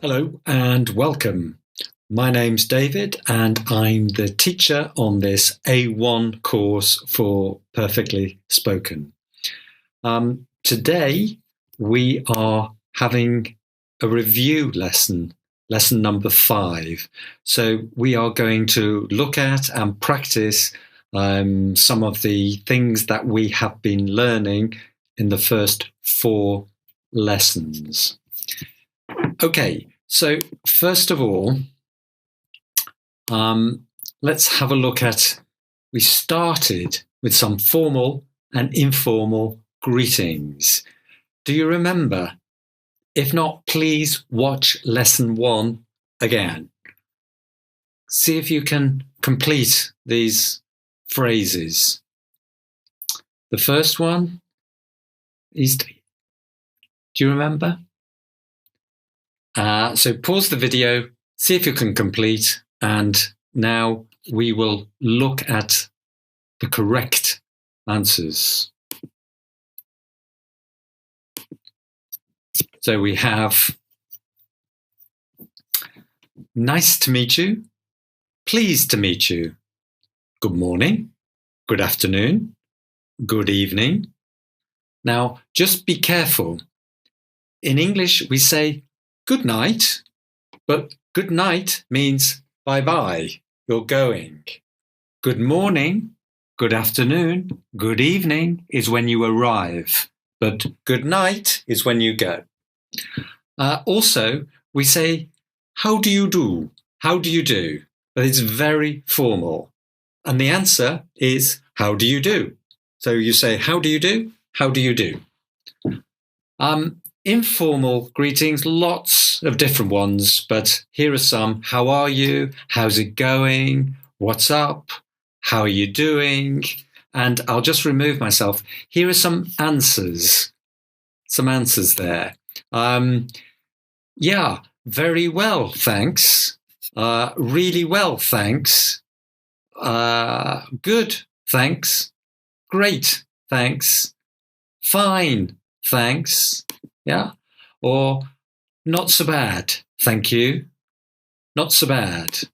Hello and welcome. My name's David and I'm the teacher on this A1 course for Perfectly Spoken. Today we are having a review lesson number 5. So we are going to look at and practice some of the things that we have been learning in the first 4 lessons. Okay, so first of all, let's have a look at, we started with some formal and informal greetings. Do you remember? If not, please watch lesson 1 again. See if you can complete these phrases. The first one is, do you remember? So pause the video, see if you can complete, and now we will look at the correct answers. So we have, nice to meet you, pleased to meet you, good morning, good afternoon, good evening. Now, just be careful. In English, we say good night, but good night means bye-bye, you're going. Good morning, good afternoon, good evening is when you arrive, but good night is when you go. Also, we say, how do you do? How do you do? But it's very formal. And the answer is, how do you do? So you say, how do you do? How do you do? Informal greetings, lots of different ones, but here are some. How are you? How's it going? What's up? How are you doing? And I'll just remove myself. Here are some answers. Some answers there. Yeah, very well, thanks. Really well, thanks. Good, thanks. Great, thanks. Fine, thanks. Yeah, or not so bad, thank you. Not so bad.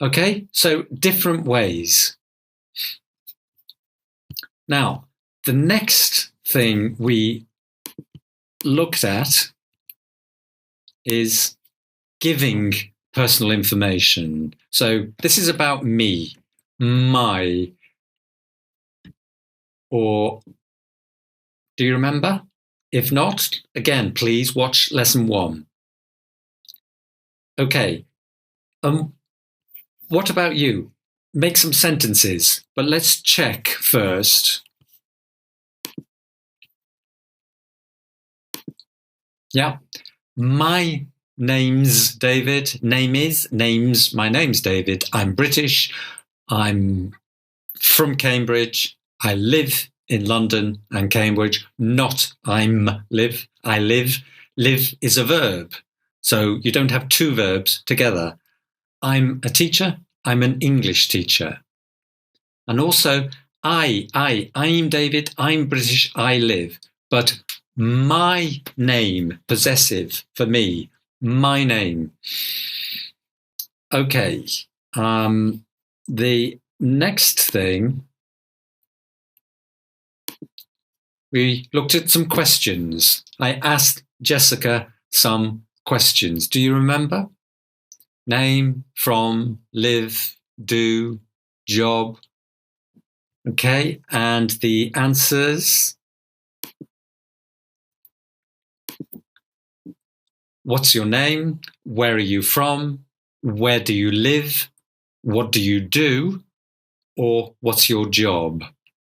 Okay, so different ways. Now, the next thing we looked at is giving personal information. So this is about me, my, or do you remember? If not, again, please watch lesson 1. Okay. What about you? Make some sentences, but let's check first. Yeah. My name's David. Name's my name's David. I'm British. I'm from Cambridge. I live in London and Cambridge. Not live. I live. Live is a verb. So you don't have 2 verbs together. I'm a teacher. I'm an English teacher. And also, I'm David. I'm British. I live. But my name, possessive for me, my name. Okay. The next thing, we looked at some questions. I asked Jessica some questions. Do you remember? Name, from, live, do, job. Okay, and the answers. What's your name? Where are you from? Where do you live? What do you do? Or what's your job?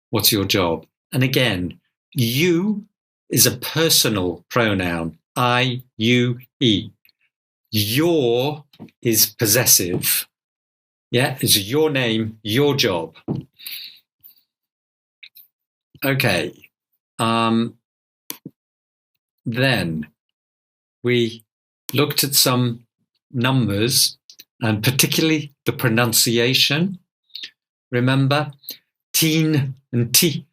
What's your job? And again, you is a personal pronoun. I, you, e. Your is possessive. Yeah, it's your name, your job. Okay. Then we looked at some numbers and particularly the pronunciation. Remember, teen and t,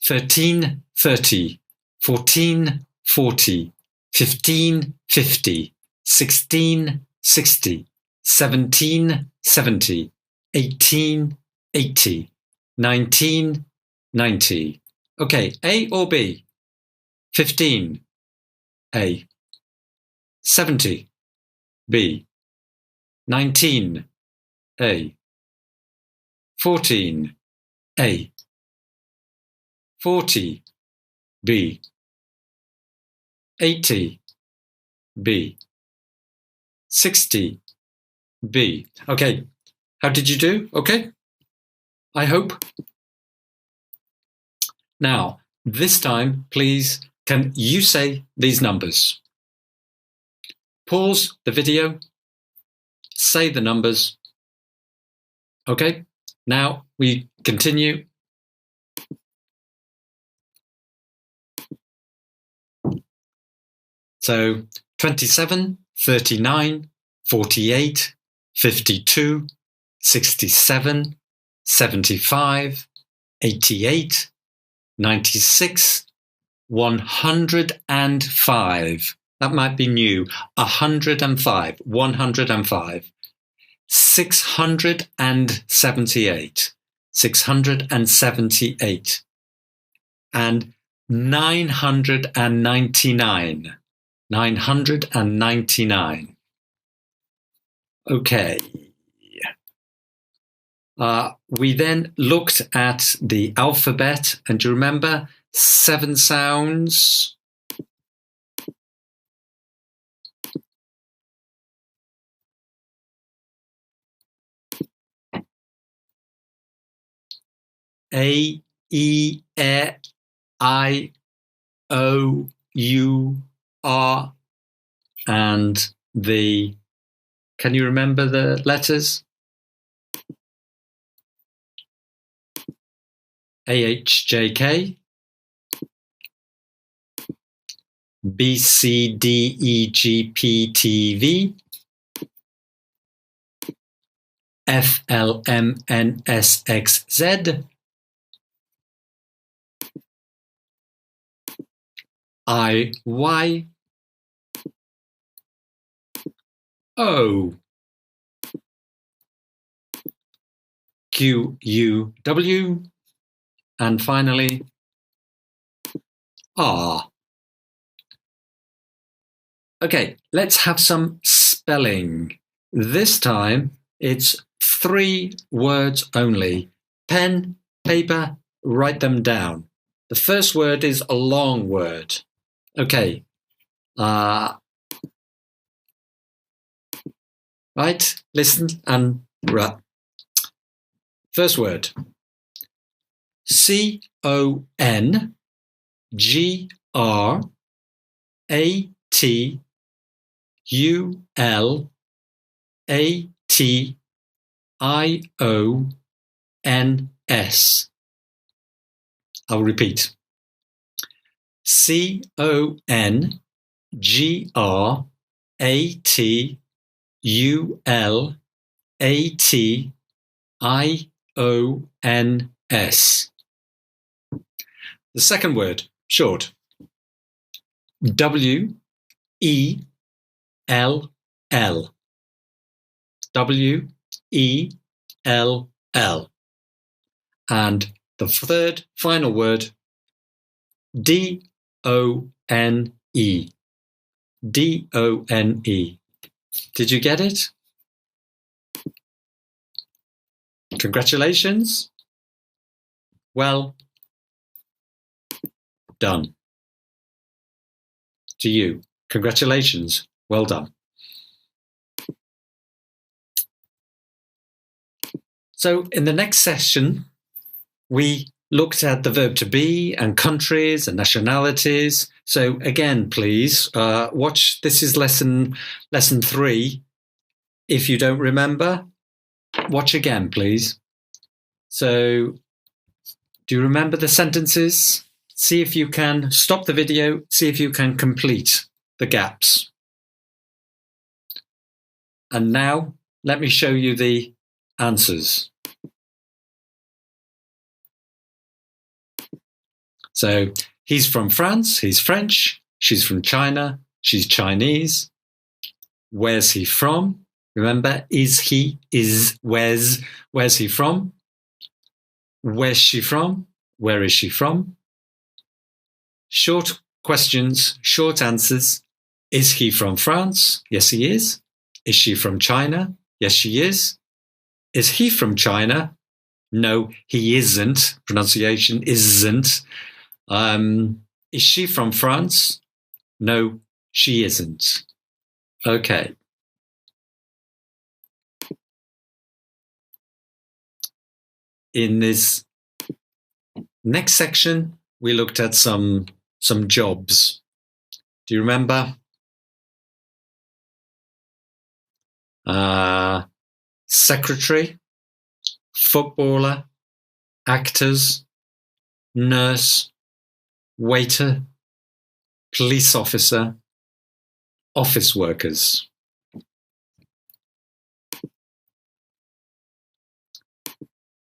13, 30, 14, 40, 15, 50, 1660, 1770, 1880, 1990. Okay, A or B? 15, A. 70, B. 19, A. 14, A. 40, B. 80, B. 60, B. Okay, how did you do? Okay, I hope. Now, this time, please, can you say these numbers? Pause the video, say the numbers. Okay, now we continue. So 27, 39, 48, 52, 67, 75, 88, 96, 105. That might be new. 105, 105. 678, 678. And 999, 999. Okay. We then looked at the alphabet, and do you remember 7 sounds? A, E, E, I, O, U, R, and the, can you remember the letters? A, H, J, K, B, C, D, E, G, P, T, V, F, L, M, N, S, X, Z, I, Y, O, Q, U, W, and finally R. Okay, let's have some spelling. This time it's 3 words only. Pen, paper, write them down. The first word is a long word. Okay. Right, listen and write. First word. CONGRATIONS. I'll repeat. CONGRATIONS. The second word, short. WELL. WELL. And the third, final word, DONE. DONE. Did you get it? Congratulations. Well done. To you. Congratulations. Well done. So in the next session, we looked at the verb to be and countries and nationalities. So again, please watch. This is lesson 3. If you don't remember, watch again, please. So do you remember the sentences? See if you can stop the video, see if you can complete the gaps. And now let me show you the answers. So he's from France, he's French, she's from China, she's Chinese. Where's he from? Remember, is he, is, where's he from? Where's she from? Where is she from? Short questions, short answers. Is he from France? Yes, he is. Is she from China? Yes, she is. Is he from China? No, he isn't. Pronunciation isn't. Is she from France? No, she isn't. Okay. In this next section, we looked at some jobs. Do you remember? Secretary, footballer, actors, nurse, waiter, police officer, office workers.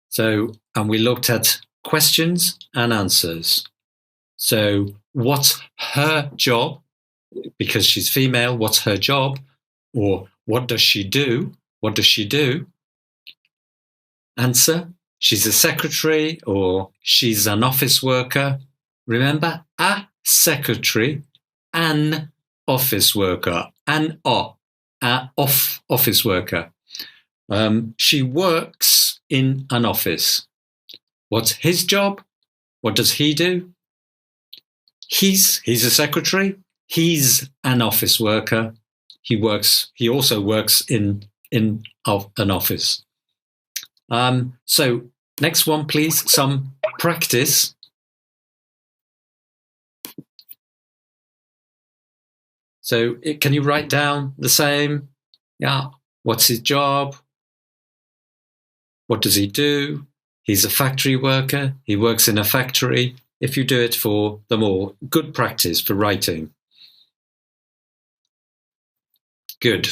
So, and we looked at questions and answers. So, what's her job? Because she's female, what's her job? Or what does she do? What does she do? Answer, she's a secretary or she's an office worker. Remember, a secretary, an office worker, office worker. She works in an office. What's his job? What does he do? He's a secretary. He's an office worker. He also works in an office. So next one, please, some practice. So can you write down the same? Yeah. What's his job? What does he do? He's a factory worker. He works in a factory. If you do it for them all, good practice for writing. Good.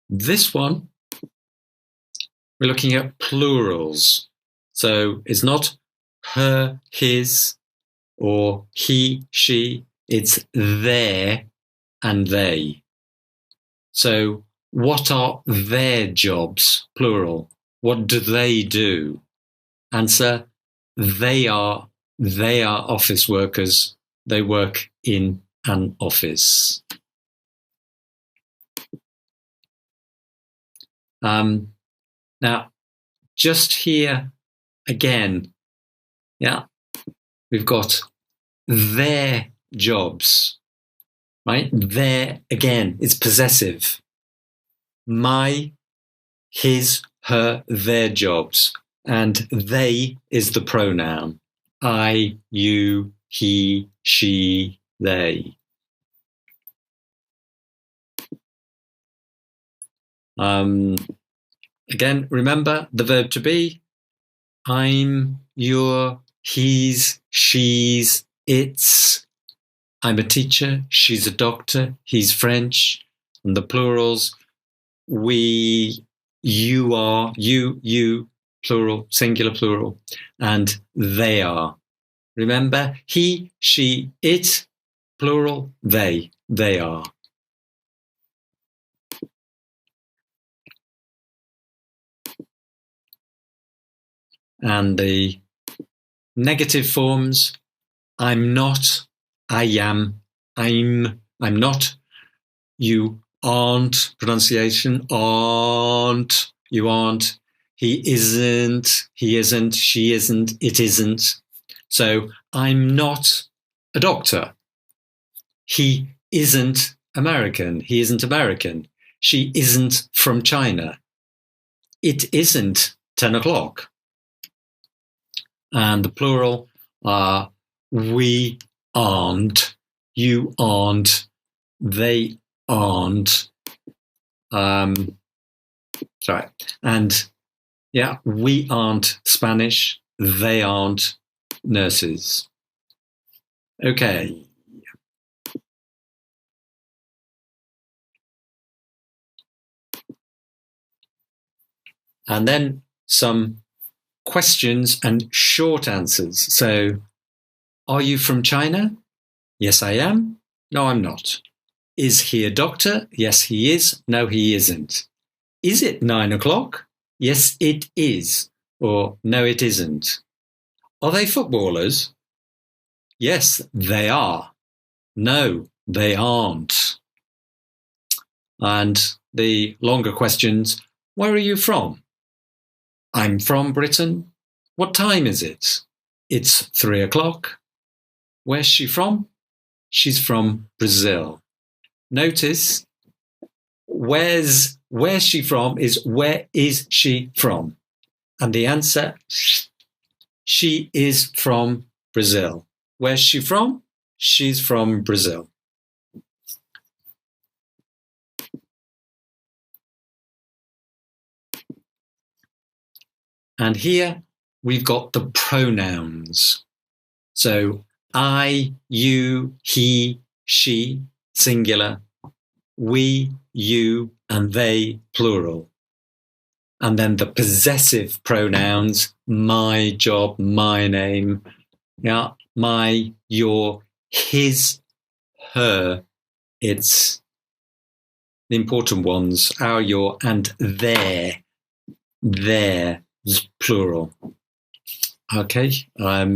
This one, we're looking at plurals. So it's not her, his, or he, she. It's their and they. So what are their jobs, plural? What do they do? Answer, they are office workers. They work in an office. Now, just here again, yeah, we've got their jobs, right? Their, again, it's possessive. My, his, her, their jobs. And they is the pronoun. I, you, he, she, they. Again, remember the verb to be. I'm, you're, he's, she's, it's. I'm a teacher, she's a doctor, he's French. And the plurals, we, you are, you, plural, singular, plural, and they are. Remember, he, she, it, plural, they are. And the negative forms, I'm not, I am, I'm not, you aren't, pronunciation, aren't, you aren't, he isn't, she isn't, it isn't. So I'm not a doctor. He isn't American. He isn't American. She isn't from China. It isn't 10 o'clock. And the plural are we aren't, you aren't, they aren't. Sorry. And yeah, we aren't Spanish, they aren't nurses. Okay. And then some questions and short answers. So, are you from China? Yes, I am. No, I'm not. Is he a doctor? Yes, he is. No, he isn't. Is it 9 o'clock? Yes, it is. Or no, it isn't. Are they footballers? Yes, they are. No, they aren't. And the longer questions, where are you from? I'm from Britain. What time is it? It's 3 o'clock. Where's she from? She's from Brazil. Notice, where's she from is where is she from? And the answer, she is from Brazil. Where's she from? She's from Brazil. And here we've got the pronouns. So I, you, he, she, singular, we, you, and they, plural. And then the possessive pronouns, my job, my name, yeah, my, your, his, her. It's the important ones, our, your, and their, plural. Okay,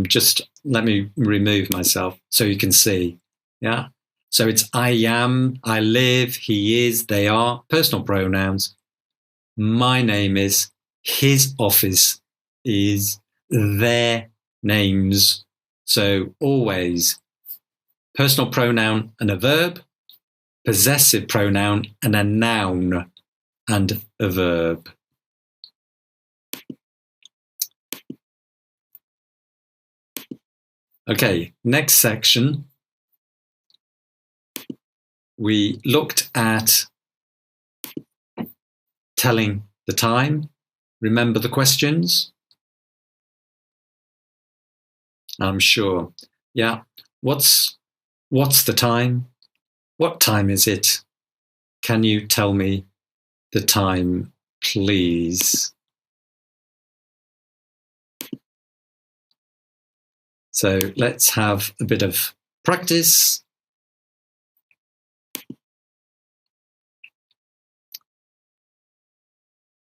just let me remove myself so you can see. Yeah, so it's I am, I live, he is, they are, personal pronouns. My name is, his office is, their names. So always personal pronoun and a verb, possessive pronoun and a noun and a verb. Okay, next section. We looked at telling the time. Remember the questions? I'm sure. Yeah. What's the time? What time is it? Can you tell me the time, please? So let's have a bit of practice.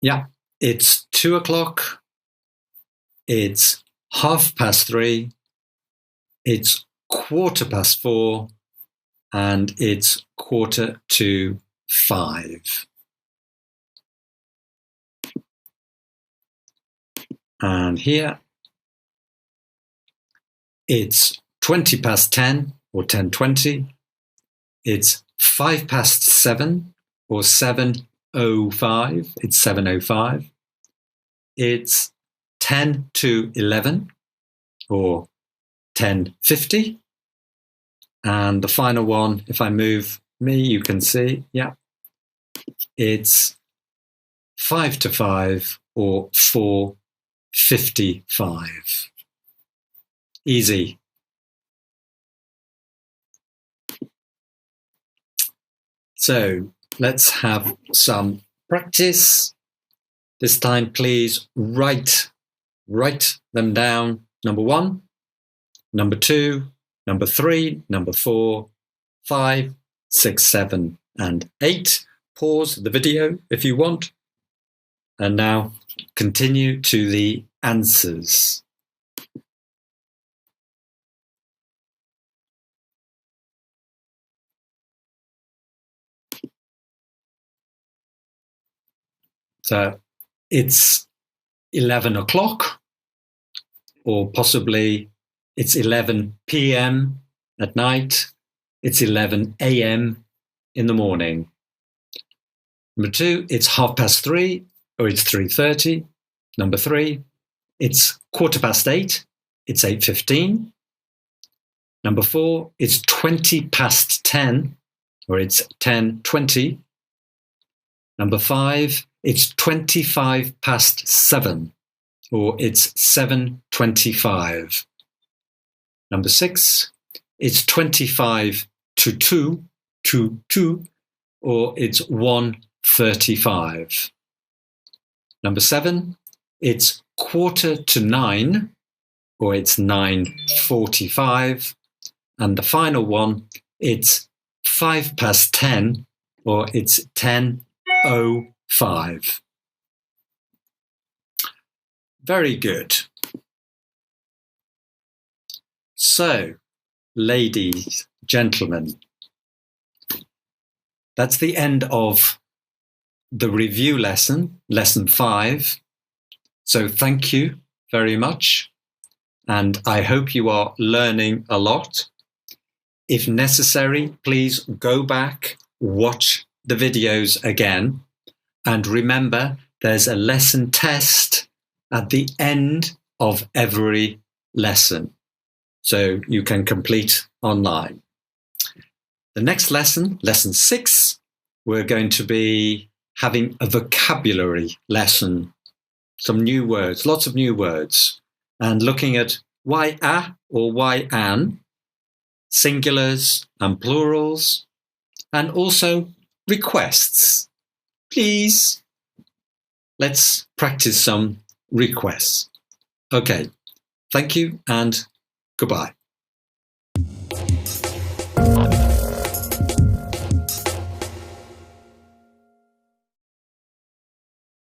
Yeah, it's 2 o'clock. It's 3:30. It's 4:15. And it's 4:45. And here it's 10:20 or 10:20. It's 7:05 or 7:05. It's 7:05. It's 10 to 11 or 10:50. And the final one, if I move me, you can see, yeah, it's 5 to 5 or 4:55. Easy. So let's have some practice. This time, please write them down. Number 1, number 2, number 3, number 4, 5, 6, 7, and 8. Pause the video if you want. And now continue to the answers. So it's 11 o'clock, or possibly it's 11 p.m. at night. It's 11 a.m. in the morning. Number 2, it's 3:30, or it's 3:30. Number 3, it's 8:15. It's 8:15. Number 4, it's 10:20, or it's 10:20. Number 5, it's 7:25, or it's 7:25. Number 6, it's 25 to 2, or it's 1:35. Number 7, it's 9:15, or it's 9:45. And the final one, it's 10:05, or it's 10:05. Very good. So, ladies, gentlemen, that's the end of the review lesson, lesson 5. So thank you very much. And I hope you are learning a lot. If necessary, please go back, watch the videos again. And remember, there's a lesson test at the end of every lesson, so you can complete online. The next lesson, lesson 6, we're going to be having a vocabulary lesson, some new words, lots of new words, and looking at why a or why an, singulars and plurals, and also requests. Please, let's practice some requests. Okay, thank you and goodbye.